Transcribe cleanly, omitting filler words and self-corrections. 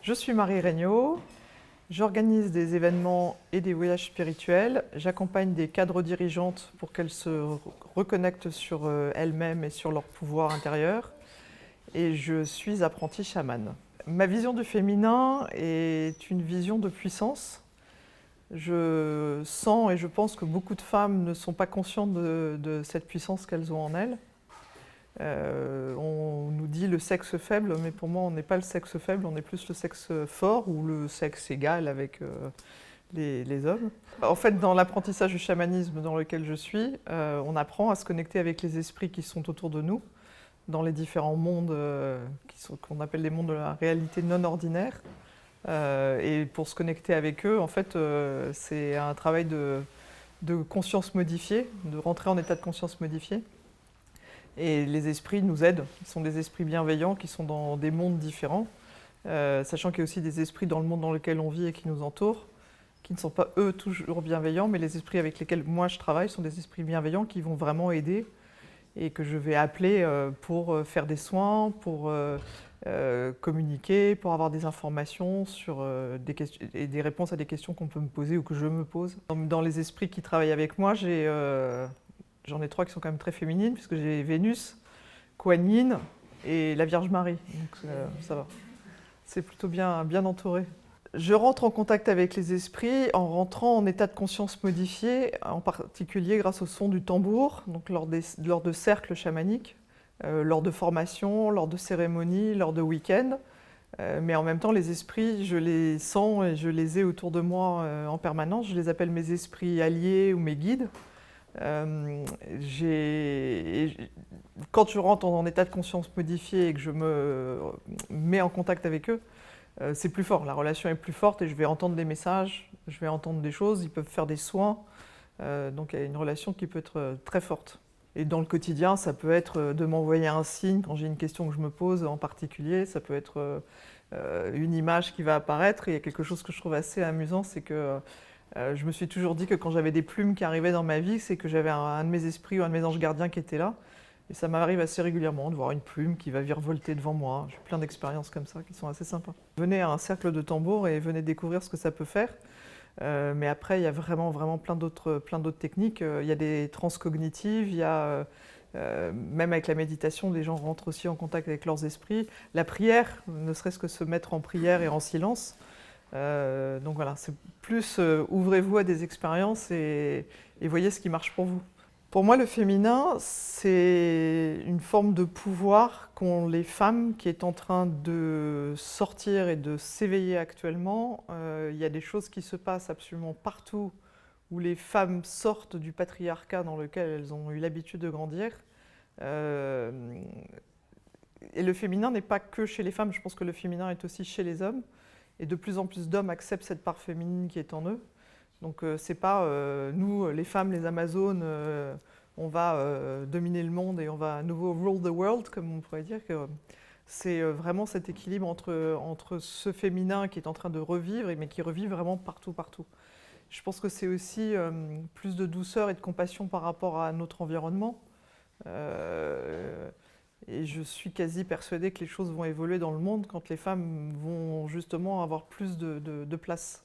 Je suis Marie Regnault, j'organise des événements et des voyages spirituels. J'accompagne des cadres dirigeantes pour qu'elles se reconnectent sur elles-mêmes et sur leur pouvoir intérieur. Et je suis apprentie chamane. Ma vision du féminin est une vision de puissance. Je sens et je pense que beaucoup de femmes ne sont pas conscientes de cette puissance qu'elles ont en elles. On nous dit le sexe faible, mais pour moi on n'est pas le sexe faible, on est plus le sexe fort ou le sexe égal avec les hommes. En fait, dans l'apprentissage du chamanisme dans lequel je suis, on apprend à se connecter avec les esprits qui sont autour de nous, dans les différents mondes qu'on appelle les mondes de la réalité non ordinaire. Et pour se connecter avec eux, en fait, c'est un travail de conscience modifiée, de rentrer en état de conscience modifié. Et les esprits nous aident. Ils sont des esprits bienveillants qui sont dans des mondes différents, sachant qu'il y a aussi des esprits dans le monde dans lequel on vit et qui nous entourent, qui ne sont pas eux toujours bienveillants, mais les esprits avec lesquels moi je travaille sont des esprits bienveillants qui vont vraiment aider et que je vais appeler pour faire des soins, pour communiquer, pour avoir des informations sur des questions et des réponses à des questions qu'on peut me poser ou que je me pose. Dans les esprits qui travaillent avec moi, j'en ai 3 qui sont quand même très féminines, puisque j'ai Vénus, Kuan Yin et la Vierge Marie. Donc ça va. C'est plutôt bien entouré. Je rentre en contact avec les esprits en rentrant en état de conscience modifié, en particulier grâce au son du tambour, donc lors de cercles chamaniques, lors de formations, lors de cérémonies, lors de week-ends. Mais en même temps, les esprits, je les sens et je les ai autour de moi en permanence. Je les appelle mes esprits alliés ou mes guides. Quand je rentre en état de conscience modifié et que je me mets en contact avec eux, c'est plus fort, la relation est plus forte et je vais entendre des messages, je vais entendre des choses, ils peuvent faire des soins, donc il y a une relation qui peut être très forte. Et dans le quotidien, ça peut être de m'envoyer un signe quand j'ai une question que je me pose en particulier, ça peut être une image qui va apparaître. Et il y a quelque chose que je trouve assez amusant, c'est que je me suis toujours dit que quand j'avais des plumes qui arrivaient dans ma vie, c'est que j'avais un de mes esprits ou un de mes anges gardiens qui était là. Et ça m'arrive assez régulièrement de voir une plume qui va virevolter devant moi. J'ai plein d'expériences comme ça qui sont assez sympas. Venez à un cercle de tambour et venez découvrir ce que ça peut faire. Mais après, il y a vraiment plein d'autres techniques. Il y a des trans cognitives, il y a même avec la méditation, les gens rentrent aussi en contact avec leurs esprits. La prière, ne serait-ce que se mettre en prière et en silence. Donc voilà, c'est plus ouvrez-vous à des expériences et voyez ce qui marche pour vous. Pour moi, le féminin, c'est une forme de pouvoir qu'ont les femmes qui est en train de sortir et de s'éveiller actuellement. Il y a des choses qui se passent absolument partout où les femmes sortent du patriarcat dans lequel elles ont eu l'habitude de grandir. Et le féminin n'est pas que chez les femmes, je pense que le féminin est aussi chez les hommes. Et de plus en plus d'hommes acceptent cette part féminine qui est en eux. Donc c'est pas nous, les femmes, les Amazones, on va dominer le monde et on va à nouveau rule the world, comme on pourrait dire. Que c'est vraiment cet équilibre entre ce féminin qui est en train de revivre, mais qui revit vraiment partout. Je pense que c'est aussi plus de douceur et de compassion par rapport à notre environnement. Et je suis quasi persuadée que les choses vont évoluer dans le monde quand les femmes vont justement avoir plus de place.